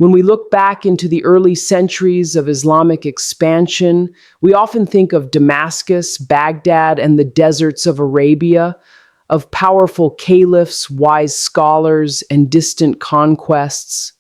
When we look back into the early centuries of Islamic expansion, we often think of Damascus, Baghdad, and the deserts of Arabia, of powerful caliphs, wise scholars, and distant conquests.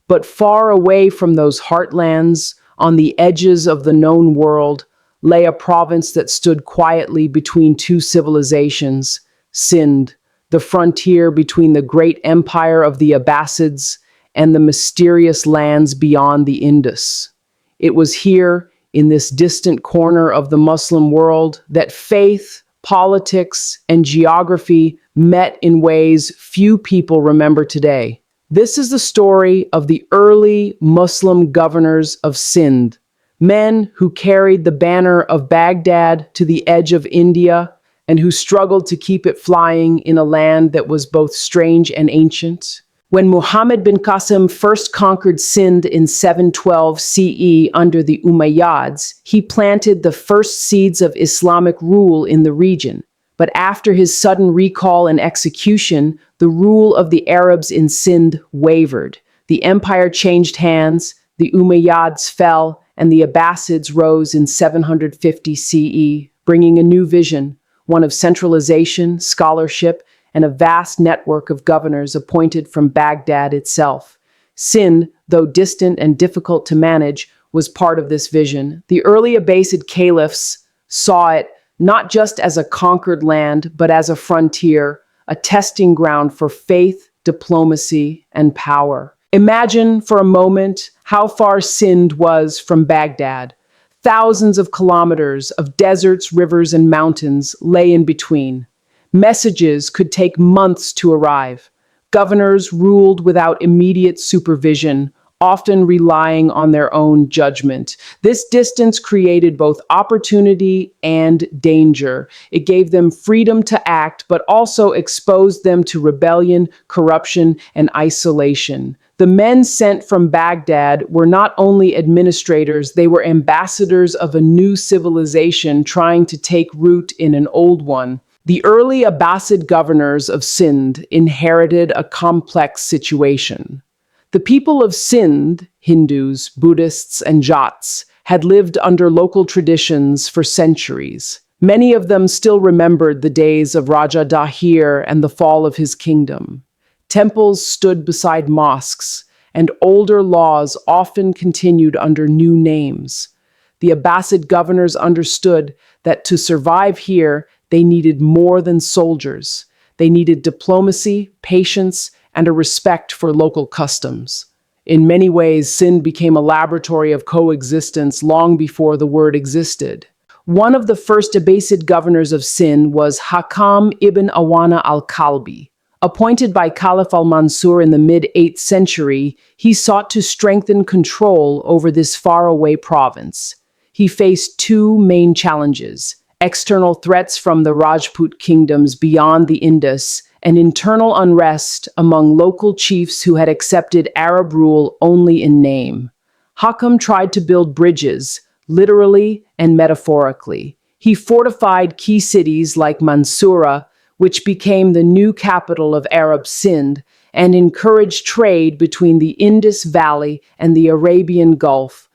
But far away from those heartlands, on the edges of the known world, lay a province that stood quietly between two civilizations, Sindh, the frontier between the great empire of the Abbasids and the mysterious lands beyond the Indus. It was here, in this distant corner of the Muslim world, that faith, politics, and geography met in ways few people remember today. This is the story of the early Muslim governors of Sindh, men who carried the banner of Baghdad to the edge of India and who struggled to keep it flying in a land that was both strange and ancient. When Muhammad bin Qasim first conquered Sindh in 712 CE under the Umayyads, he planted the first seeds of Islamic rule in the region. But after his sudden recall and execution, the rule of the Arabs in Sindh wavered. The empire changed hands, the Umayyads fell, and the Abbasids rose in 750 CE, bringing a new vision, one of centralization, scholarship, and a vast network of governors appointed from Baghdad itself. Sindh, though distant and difficult to manage, was part of this vision. The early Abbasid caliphs saw it not just as a conquered land, but as a frontier, a testing ground for faith, diplomacy, and power. Imagine for a moment how far Sindh was from Baghdad. Thousands of kilometers of deserts, rivers, and mountains lay in between. Messages could take months to arrive. Governors ruled without immediate supervision, often relying on their own judgment. This distance created both opportunity and danger. It gave them freedom to act, but also exposed them to rebellion, corruption, and isolation. The men sent from Baghdad were not only administrators, they were ambassadors of a new civilization trying to take root in an old one. The early Abbasid governors of Sindh inherited a complex situation. The people of Sindh, Hindus, Buddhists, and Jats, had lived under local traditions for centuries. Many of them still remembered the days of Raja Dahir and the fall of his kingdom. Temples stood beside mosques, and older laws often continued under new names. The Abbasid governors understood that to survive here, they needed more than soldiers. They needed diplomacy, patience, and a respect for local customs. In many ways, Sindh became a laboratory of coexistence long before the word existed. One of the first Abbasid governors of Sindh was Hakam ibn Awana al-Kalbi. Appointed by Caliph al-Mansur in the mid-8th century, he sought to strengthen control over this faraway province. He faced two main challenges: external threats from the Rajput kingdoms beyond the Indus, and internal unrest among local chiefs who had accepted Arab rule only in name. Hakam tried to build bridges, literally and metaphorically. He fortified key cities like Mansoura, which became the new capital of Arab Sindh, and encouraged trade between the Indus Valley and the Arabian Gulf.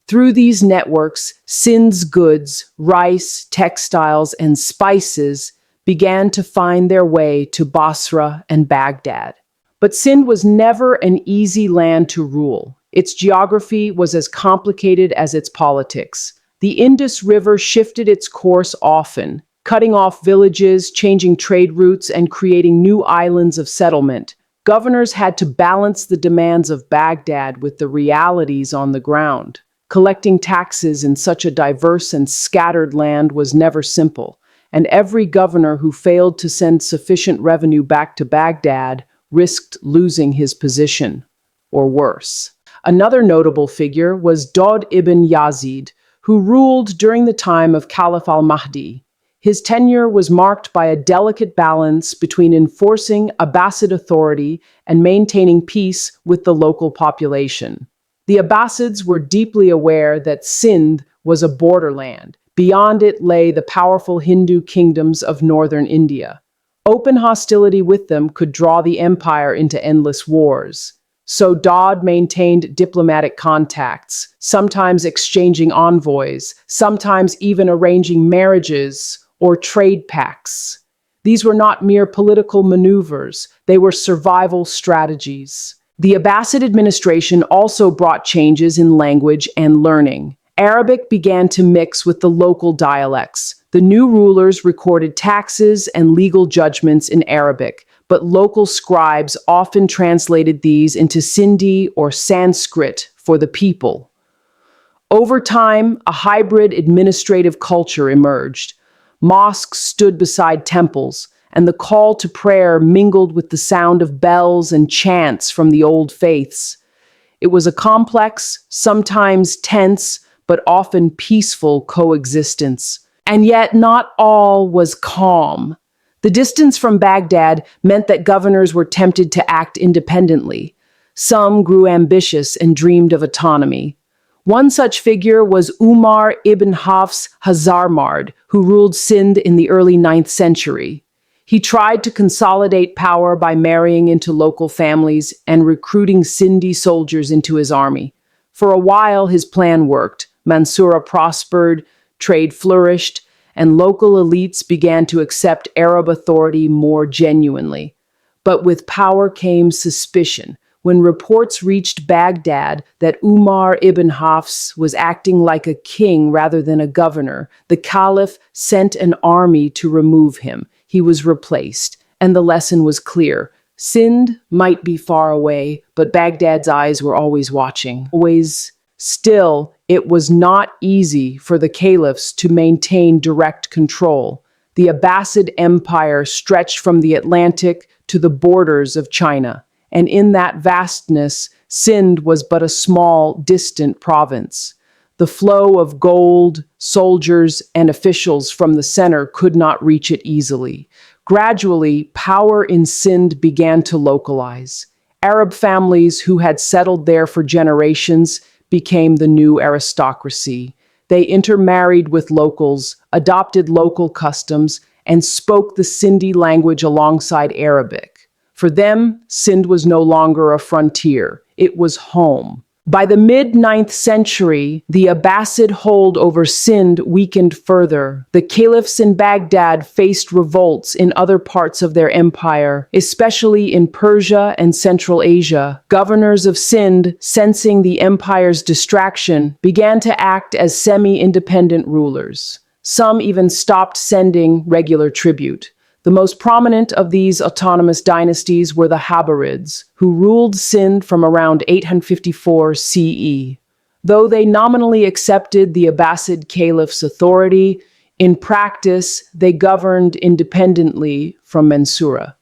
Through these networks, Sindh's goods, rice, textiles, and spices began to find their way to Basra and Baghdad. But Sindh was never an easy land to rule. Its geography was as complicated as its politics. The Indus River shifted its course often, cutting off villages, changing trade routes, and creating new islands of settlement. Governors had to balance the demands of Baghdad with the realities on the ground. Collecting taxes in such a diverse and scattered land was never simple, and every governor who failed to send sufficient revenue back to Baghdad risked losing his position, or worse. Another notable figure was Daud ibn Yazid, who ruled during the time of Caliph al-Mahdi. His tenure was marked by a delicate balance between enforcing Abbasid authority and maintaining peace with the local population. The Abbasids were deeply aware that Sindh was a borderland. Beyond it lay the powerful Hindu kingdoms of northern India. Open hostility with them could draw the empire into endless wars. So Dodd maintained diplomatic contacts, sometimes exchanging envoys, sometimes even arranging marriages or trade pacts. These were not mere political maneuvers, they were survival strategies. The Abbasid administration also brought changes in language and learning. Arabic began to mix with the local dialects. The new rulers recorded taxes and legal judgments in Arabic, but local scribes often translated these into Sindhi or Sanskrit for the people. Over time, a hybrid administrative culture emerged. Mosques stood beside temples, and the call to prayer mingled with the sound of bells and chants from the old faiths. It was a complex, sometimes tense, but often peaceful coexistence. And yet, not all was calm. The distance from Baghdad meant that governors were tempted to act independently. Some grew ambitious and dreamed of autonomy. One such figure was Umar ibn Hafs Hazarmard, who ruled Sindh in the early 9th century. He tried to consolidate power by marrying into local families and recruiting Sindhi soldiers into his army. For a while, his plan worked. Mansoura prospered, trade flourished, and local elites began to accept Arab authority more genuinely. But with power came suspicion. When reports reached Baghdad that Umar ibn Hafs was acting like a king rather than a governor, the caliph sent an army to remove him. He was replaced, and the lesson was clear. Sindh might be far away, but Baghdad's eyes were always watching. Still, it was not easy for the caliphs to maintain direct control. The Abbasid Empire stretched from the Atlantic to the borders of China, and in that vastness, Sindh was but a small, distant province. The flow of gold, soldiers, and officials from the center could not reach it easily. Gradually, power in Sindh began to localize. Arab families who had settled there for generations became the new aristocracy. They intermarried with locals, adopted local customs, and spoke the Sindhi language alongside Arabic. For them, Sindh was no longer a frontier, it was home. By the mid-9th century, the Abbasid hold over Sindh weakened further. The caliphs in Baghdad faced revolts in other parts of their empire, especially in Persia and Central Asia. Governors of Sindh, sensing the empire's distraction, began to act as semi-independent rulers. Some even stopped sending regular tribute. The most prominent of these autonomous dynasties were the Habarids, who ruled Sindh from around 854 CE. Though they nominally accepted the Abbasid caliph's authority, in practice they governed independently from Mansoura.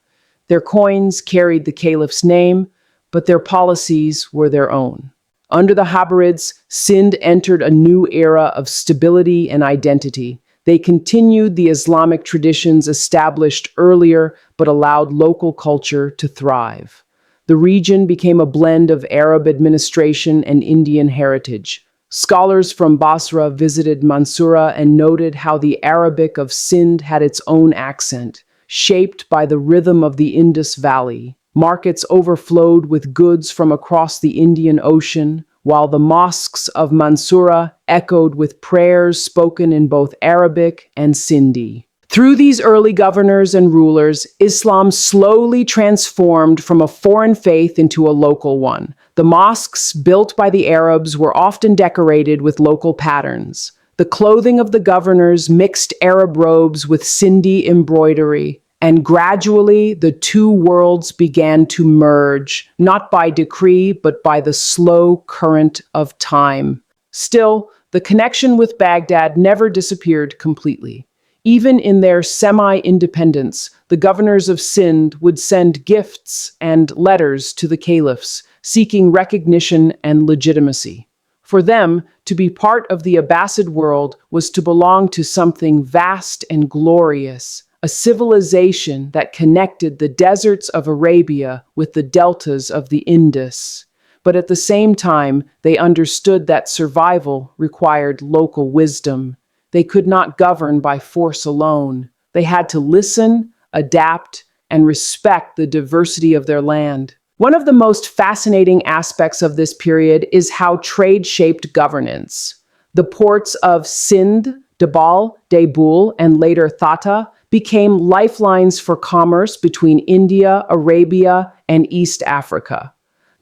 Their coins carried the caliph's name, but their policies were their own. Under the Habarids, Sindh entered a new era of stability and identity. They continued the Islamic traditions established earlier, but allowed local culture to thrive. The region became a blend of Arab administration and Indian heritage. Scholars from Basra visited Mansoura and noted how the Arabic of Sindh had its own accent, shaped by the rhythm of the Indus Valley. Markets overflowed with goods from across the Indian Ocean, while the mosques of Mansoura echoed with prayers spoken in both Arabic and Sindhi. Through these early governors and rulers, Islam slowly transformed from a foreign faith into a local one. The mosques built by the Arabs were often decorated with local patterns. The clothing of the governors mixed Arab robes with Sindhi embroidery, and gradually the two worlds began to merge, not by decree, but by the slow current of time. Still, the connection with Baghdad never disappeared completely. Even in their semi-independence, the governors of Sindh would send gifts and letters to the caliphs, seeking recognition and legitimacy. For them, to be part of the Abbasid world was to belong to something vast and glorious, a civilization that connected the deserts of Arabia with the deltas of the Indus. But at the same time, they understood that survival required local wisdom. They could not govern by force alone. They had to listen, adapt, and respect the diversity of their land. One of the most fascinating aspects of this period is how trade shaped governance. The ports of Sindh, Dabal, Debul, and later Thatta became lifelines for commerce between India, Arabia, and East Africa.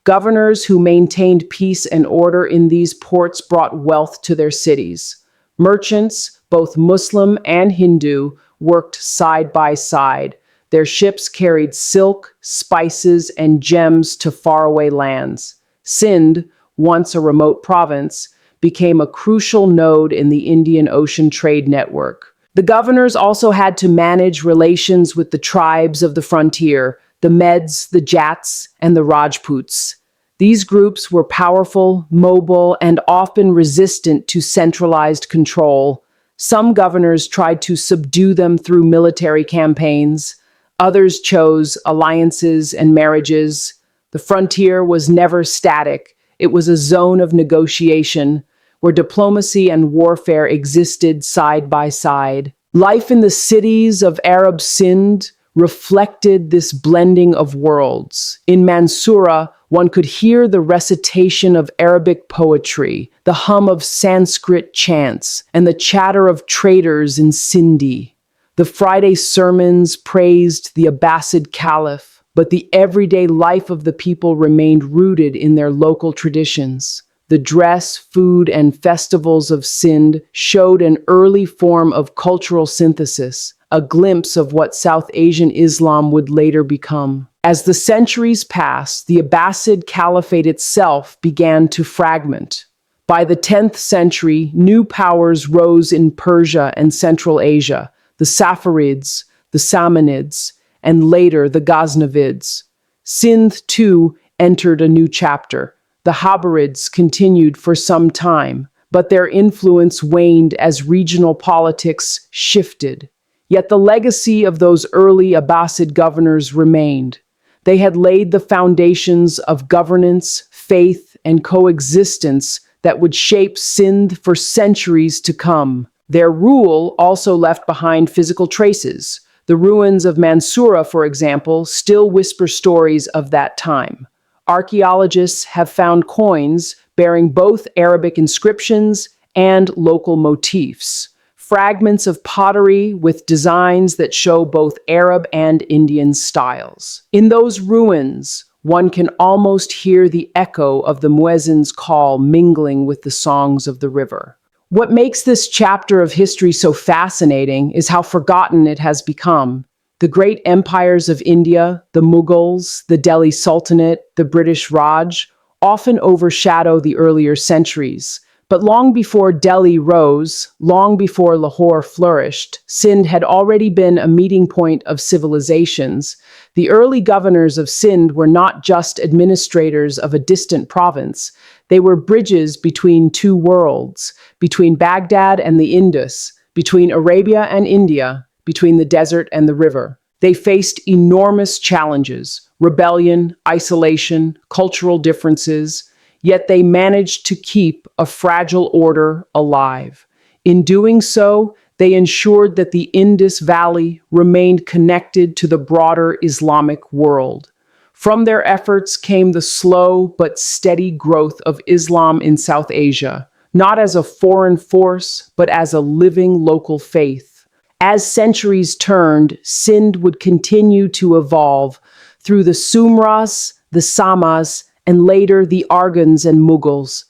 Governors who maintained peace and order in these ports brought wealth to their cities. Merchants, both Muslim and Hindu, worked side by side. Their ships carried silk, spices, and gems to faraway lands. Sindh, once a remote province, became a crucial node in the Indian Ocean trade network. The governors also had to manage relations with the tribes of the frontier, the Meds, the Jats, and the Rajputs. These groups were powerful, mobile, and often resistant to centralized control. Some governors tried to subdue them through military campaigns. Others chose alliances and marriages. The frontier was never static. It was a zone of negotiation where diplomacy and warfare existed side by side. Life in the cities of Arab Sindh reflected this blending of worlds. In Mansoura, one could hear the recitation of Arabic poetry, the hum of Sanskrit chants, and the chatter of traders in Sindhi. The Friday sermons praised the Abbasid Caliph, but the everyday life of the people remained rooted in their local traditions. The dress, food, and festivals of Sindh showed an early form of cultural synthesis, a glimpse of what South Asian Islam would later become. As the centuries passed, the Abbasid Caliphate itself began to fragment. By the 10th century, new powers rose in Persia and Central Asia, the Saffarids, the Samanids, and later the Ghaznavids. Sindh, too, entered a new chapter. The Habarids continued for some time, but their influence waned as regional politics shifted. Yet the legacy of those early Abbasid governors remained. They had laid the foundations of governance, faith, and coexistence that would shape Sindh for centuries to come. Their rule also left behind physical traces. The ruins of Mansoura, for example, still whisper stories of that time. Archaeologists have found coins bearing both Arabic inscriptions and local motifs, fragments of pottery with designs that show both Arab and Indian styles. In those ruins, one can almost hear the echo of the muezzin's call mingling with the songs of the river. What makes this chapter of history so fascinating is how forgotten it has become. The great empires of India, the Mughals, the Delhi Sultanate, the British Raj, often overshadow the earlier centuries. But long before Delhi rose, long before Lahore flourished, Sindh had already been a meeting point of civilizations. The early governors of Sindh were not just administrators of a distant province. They were bridges between two worlds, between Baghdad and the Indus, between Arabia and India, between the desert and the river. They faced enormous challenges: rebellion, isolation, cultural differences, yet they managed to keep a fragile order alive. In doing so, they ensured that the Indus Valley remained connected to the broader Islamic world. From their efforts came the slow but steady growth of Islam in South Asia, not as a foreign force, but as a living local faith. As centuries turned, Sindh would continue to evolve through the Sumras, the Samas, and later the Arghans and Mughals.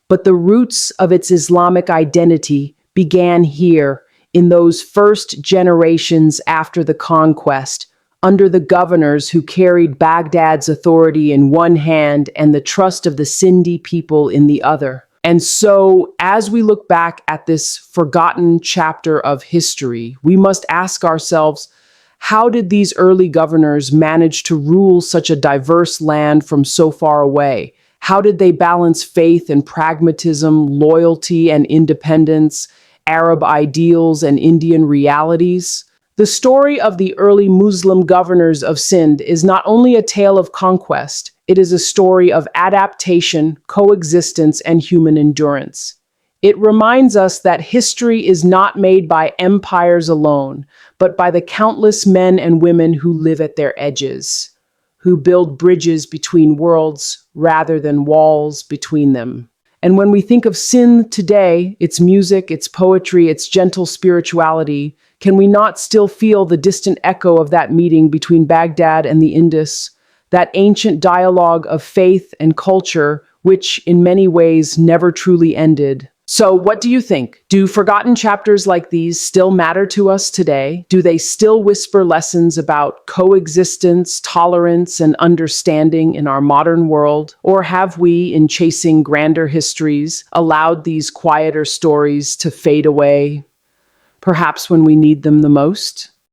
But the roots of its Islamic identity began here, in those first generations after the conquest, under the governors who carried Baghdad's authority in one hand and the trust of the Sindhi people in the other. And so, as we look back at this forgotten chapter of history, we must ask ourselves, how did these early governors manage to rule such a diverse land from so far away? How did they balance faith and pragmatism, loyalty and independence, Arab ideals and Indian realities? The story of the early Muslim governors of Sindh is not only a tale of conquest, it is a story of adaptation, coexistence, and human endurance. It reminds us that history is not made by empires alone, but by the countless men and women who live at their edges. who build bridges between worlds rather than walls between them. And when we think of Sindh today, its music, its poetry, its gentle spirituality, can we not still feel the distant echo of that meeting between Baghdad and the Indus, that ancient dialogue of faith and culture, which in many ways never truly ended? So, what do you think? Do forgotten chapters like these still matter to us today? Do they still whisper lessons about coexistence, tolerance, and understanding in our modern world? Or have we, in chasing grander histories, allowed these quieter stories to fade away, perhaps when we need them the most?